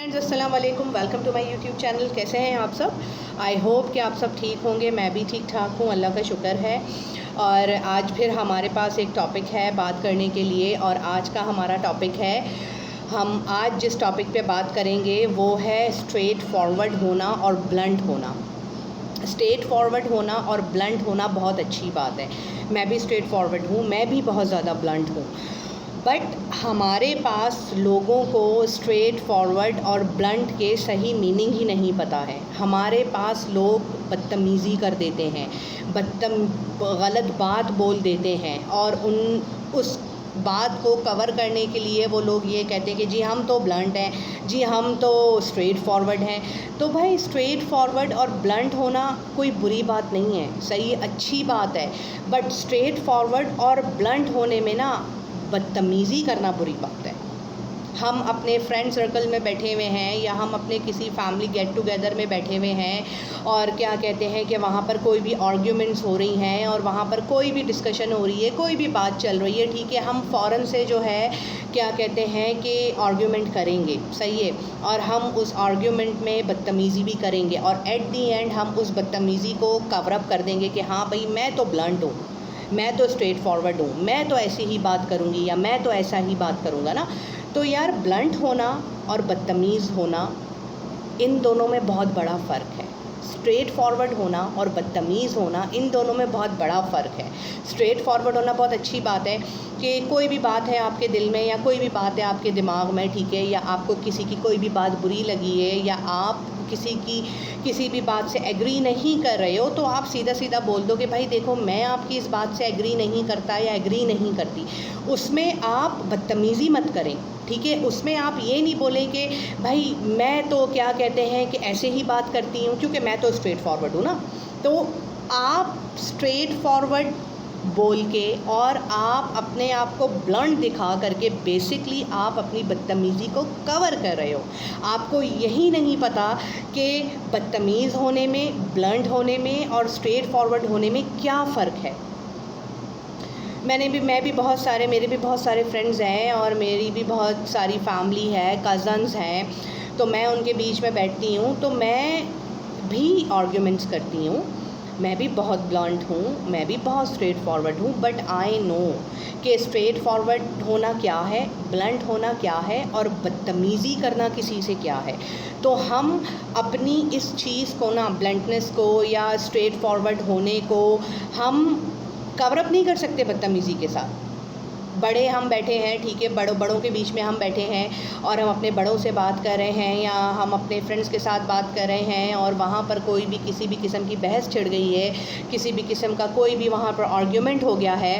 Friends अस्सलाम वालेकुम, welcome to my YouTube channel. कैसे हैं आप सब? आई होप कि आप सब ठीक होंगे। मैं भी ठीक ठाक हूँ, अल्लाह का शुक्र है। और आज फिर हमारे पास एक टॉपिक है बात करने के लिए, और आज का हमारा टॉपिक है, हम आज जिस टॉपिक पे बात करेंगे वो है स्ट्रेट फॉरवर्ड होना और ब्लंट होना। स्ट्रेट फॉरवर्ड होना और ब्लंट होना बहुत अच्छी बात है। मैं भी स्ट्रेट फॉरवर्ड हूँ, मैं भी बहुत ज़्यादा ब्लंट हूँ, बट हमारे पास लोगों को स्ट्रेट फॉरवर्ड और ब्लंट के सही मीनिंग ही नहीं पता है। हमारे पास लोग बदतमीज़ी कर देते हैं, गलत बात बोल देते हैं, और उस बात को कवर करने के लिए वो लोग ये कहते हैं कि जी हम तो ब्लंट हैं, जी हम तो स्ट्रेट फॉरवर्ड हैं। तो भाई स्ट्रेट फॉरवर्ड और ब्लंट होना कोई बुरी बात नहीं है, सही अच्छी बात है, बट स्ट्रेट फॉरवर्ड और ब्लंट होने में ना बदतमीज़ी करना बुरी बात है। हम अपने फ्रेंड सर्कल में बैठे हुए हैं या हम अपने किसी फैमिली गेट टुगेदर में बैठे हुए हैं, और क्या कहते हैं कि वहाँ पर कोई भी आर्ग्यूमेंट्स हो रही हैं और वहाँ पर कोई भी डिस्कशन हो रही है, कोई भी बात चल रही है, ठीक है, हम फ़ौरन से जो है क्या कहते हैं कि आर्ग्यूमेंट करेंगे, सही है, और हम उस आर्ग्यूमेंट में बदतमीज़ी भी करेंगे, और एट दी एंड हम उस बदतमीज़ी को कवर अप कर देंगे कि हाँ भाई मैं तो ब्लंट हूँ, मैं तो स्ट्रेट फॉरवर्ड हूँ, मैं तो ऐसी ही बात करूँगी या मैं तो ऐसा ही बात करूँगा ना। तो यार ब्लंट होना और बदतमीज़ होना, इन दोनों में बहुत बड़ा फ़र्क है। स्ट्रेट फॉरवर्ड होना और बदतमीज़ होना, इन दोनों में बहुत बड़ा फ़र्क है। स्ट्रेट फॉरवर्ड होना बहुत अच्छी बात है कि कोई भी बात है आपके दिल में या कोई भी बात है आपके दिमाग में, ठीक है, या आपको किसी की कोई भी बात बुरी लगी है या आप किसी भी बात से एग्री नहीं कर रहे हो, तो आप सीधा सीधा बोल दो कि भाई देखो मैं आपकी इस बात से एग्री नहीं करता या एग्री नहीं करती। उसमें आप बदतमीज़ी मत करें, ठीक है। उसमें आप ये नहीं बोलें कि भाई मैं तो क्या कहते हैं कि ऐसे ही बात करती हूँ क्योंकि मैं तो स्ट्रेट फॉरवर्ड हूँ ना। तो आप स्ट्रेट फॉरवर्ड बोल के और आप अपने आप को ब्लंट दिखा करके बेसिकली आप अपनी बदतमीज़ी को कवर कर रहे हो। आपको यही नहीं पता कि बदतमीज़ होने में, ब्लंट होने में और स्ट्रेट फॉरवर्ड होने में क्या फ़र्क है। मेरे भी बहुत सारे फ्रेंड्स हैं और मेरी भी बहुत सारी फैमिली है, कज़न्स हैं, तो मैं उनके बीच में बैठती हूँ तो मैं भी आर्ग्यूमेंट्स करती हूँ। मैं भी बहुत ब्लंट हूँ, मैं भी बहुत स्ट्रेट फॉरवर्ड हूँ, बट आई नो कि स्ट्रेट फॉरवर्ड होना क्या है, ब्लंट होना क्या है और बदतमीज़ी करना किसी से क्या है। तो हम अपनी इस चीज़ को ना, ब्लंटनेस को या स्ट्रेट फॉरवर्ड होने को हम कवर अप नहीं कर सकते बदतमीज़ी के साथ। बड़े हम बैठे हैं, ठीक है, बड़ों के बीच में हम बैठे हैं और हम अपने बड़ों से बात कर रहे हैं या हम अपने फ्रेंड्स के साथ बात कर रहे हैं, और वहाँ पर कोई भी किसी भी किस्म की बहस छिड़ गई है, किसी भी किस्म का कोई भी वहाँ पर आर्ग्यूमेंट हो गया है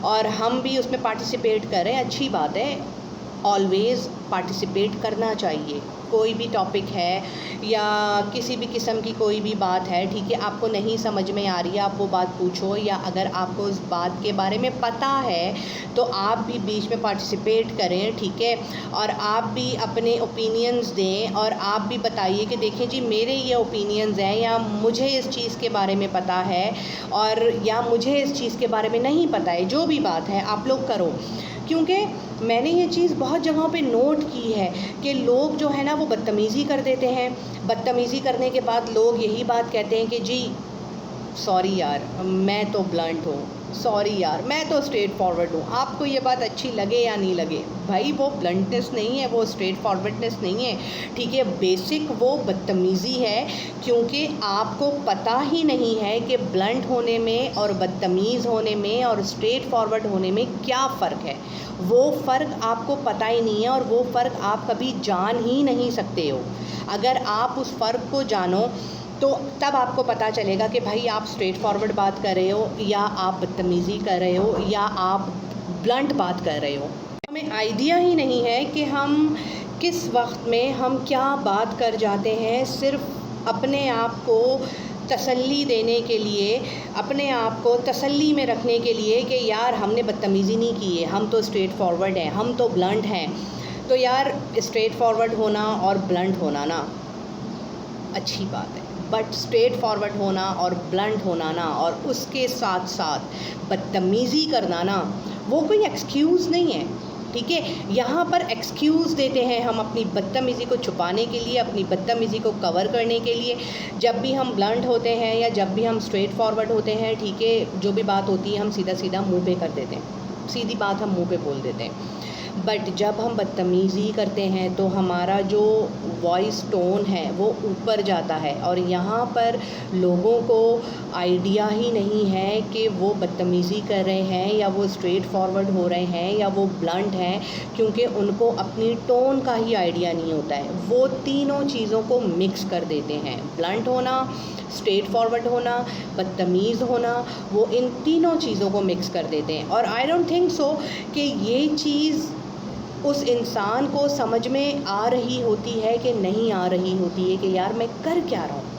और हम भी उसमें पार्टिसिपेट कर रहे हैं, अच्छी बात है, ऑलवेज़ पार्टिसिपेट करना चाहिए। कोई भी टॉपिक है या किसी भी किस्म की कोई भी बात है, ठीक है, आपको नहीं समझ में आ रही है, आप वो बात पूछो, या अगर आपको उस बात के बारे में पता है तो आप भी बीच में पार्टिसिपेट करें, ठीक है, और आप भी अपने ओपिनियंस दें और आप भी बताइए कि देखें जी मेरे ये ओपिनियंस हैं, या मुझे इस चीज़ के बारे में पता है और या मुझे इस चीज़ के बारे में नहीं पता है। जो भी बात है आप लोग करो, क्योंकि मैंने ये चीज़ बहुत जगहों पे नोट की है कि लोग जो है ना वो बदतमीज़ी कर देते हैं। बदतमीज़ी करने के बाद लोग यही बात कहते हैं कि जी सॉरी यार मैं तो ब्लंट हूँ, सॉरी यार मैं तो स्ट्रेट फॉरवर्ड हूँ। आपको ये बात अच्छी लगे या नहीं लगे, भाई वो ब्लंटनेस नहीं है, वो स्ट्रेट फॉरवर्डनेस नहीं है, ठीक है, बेसिक वो बदतमीज़ी है, क्योंकि आपको पता ही नहीं है कि ब्लंट होने में और बदतमीज़ होने में और स्ट्रेट फॉरवर्ड होने में क्या फ़र्क है। वो फ़र्क आपको पता ही नहीं है और वो फ़र्क आप कभी जान ही नहीं सकते हो। अगर आप उस फ़र्क को जानो तो तब आपको पता चलेगा कि भाई आप स्ट्रेट फॉरवर्ड बात कर रहे हो या आप बदतमीज़ी कर रहे हो या आप ब्लंट बात कर रहे हो। हमें आइडिया ही नहीं है कि हम किस वक्त में हम क्या बात कर जाते हैं, सिर्फ़ अपने आप को तसल्ली देने के लिए, अपने आप को तसल्ली में रखने के लिए कि यार हमने बदतमीज़ी नहीं की है, हम तो स्ट्रेट फॉरवर्ड हैं, हम तो ब्लंट हैं। तो यार स्ट्रेट फॉरवर्ड होना और ब्लंट होना ना अच्छी बात है, बट स्ट्रेट फॉरवर्ड होना और ब्लंट होना ना और उसके साथ साथ बदतमीज़ी करना ना वो कोई एक्सक्यूज़ नहीं है। ٹھیک ہے. یہاں پر ایکسکیوز دیتے ہیں ہم اپنی بدتمیزی کو چھپانے کے لیے, اپنی بدتمیزی کو کور کرنے کے لیے. جب بھی ہم بلنٹ ہوتے ہیں یا جب بھی ہم اسٹریٹ فارورڈ ہوتے ہیں, ٹھیک ہے, جو بھی بات ہوتی ہے ہم سیدھا سیدھا منہ پہ کر دیتے ہیں, سیدھی بات ہم منہ پہ بول دیتے ہیں. بٹ جب ہم بدتمیزی کرتے ہیں تو ہمارا جو وائس ٹون ہے وہ اوپر جاتا ہے, اور یہاں پر لوگوں کو آئیڈیا ہی نہیں ہے کہ وہ بدتمیزی کر رہے ہیں یا وہ اسٹریٹ فارورڈ ہو رہے ہیں یا وہ بلنٹ ہیں, کیونکہ ان کو اپنی ٹون کا ہی آئیڈیا نہیں ہوتا ہے. وہ تینوں چیزوں کو مکس کر دیتے ہیں, بلنٹ ہونا, اسٹریٹ فارورڈ ہونا, بدتمیز ہونا, وہ ان تینوں چیزوں کو مکس کر دیتے ہیں. اور آئی ڈونٹ تھنک سو کہ یہ چیز اس انسان کو سمجھ میں آ رہی ہوتی ہے کہ نہیں آ رہی ہوتی ہے کہ یار میں کر کیا رہا ہوں,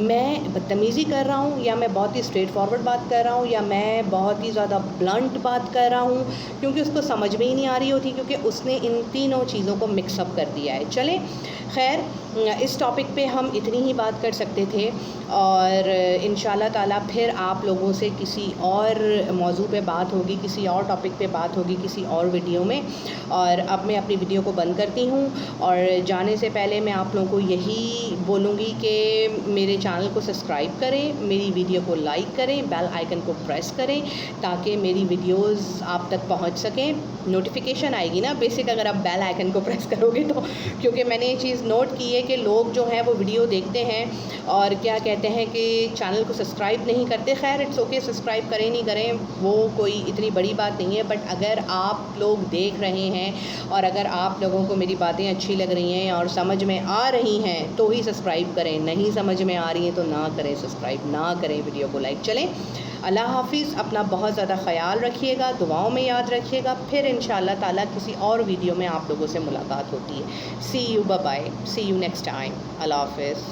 میں بدتمیزی کر رہا ہوں یا میں بہت ہی اسٹریٹ فارورڈ بات کر رہا ہوں یا میں بہت ہی زیادہ بلنٹ بات کر رہا ہوں, کیونکہ اس کو سمجھ میں ہی نہیں آ رہی ہوتی, کیونکہ اس نے ان تینوں چیزوں کو مکس اپ کر دیا ہے. چلیں خیر, اس ٹاپک پہ ہم اتنی ہی بات کر سکتے تھے, اور انشاءاللہ تعالیٰ پھر آپ لوگوں سے کسی اور موضوع پہ بات ہوگی, کسی اور ٹاپک پہ بات ہوگی کسی اور ویڈیو میں. اور اب میں اپنی ویڈیو کو بند کرتی ہوں, اور جانے سے پہلے میں آپ لوگوں کو یہی بولوں گی کہ میرے چینل کو سبسکرائب کریں, میری ویڈیو کو لائک کریں, بیل آئیکن کو پریس کریں تاکہ میری ویڈیوز آپ تک پہنچ سکیں. نوٹیفیکیشن آئے گی نا بیسک اگر آپ بیل آئیکن کو پریس کرو گے تو, کیونکہ میں نے یہ چیز نوٹ کی ہے کہ لوگ جو ہیں وہ ویڈیو دیکھتے ہیں اور کیا کہتے ہیں کہ چینل کو سبسکرائب نہیں کرتے. خیر اٹس اوکے, سبسکرائب کریں نہیں کریں وہ کوئی اتنی بڑی بات نہیں ہے, بٹ اگر آپ لوگ دیکھ رہے ہیں اور اگر آپ لوگوں کو میری باتیں اچھی لگ رہی ہیں اور سمجھ میں آ رہی ہیں تو ہی سبسکرائب کریں, نہیں سمجھ میں آ رہی ہیں تو نہ کریں, سبسکرائب نہ کریں, ویڈیو کو لائک. چلیں, اللہ حافظ, اپنا بہت زیادہ خیال رکھیے گا, دعاؤں میں یاد رکھیے گا. پھر انشاءاللہ تعالیٰ کسی اور ویڈیو میں آپ لوگوں سے ملاقات ہوتی ہے. See you, bye bye, see you next time, اللہ حافظ.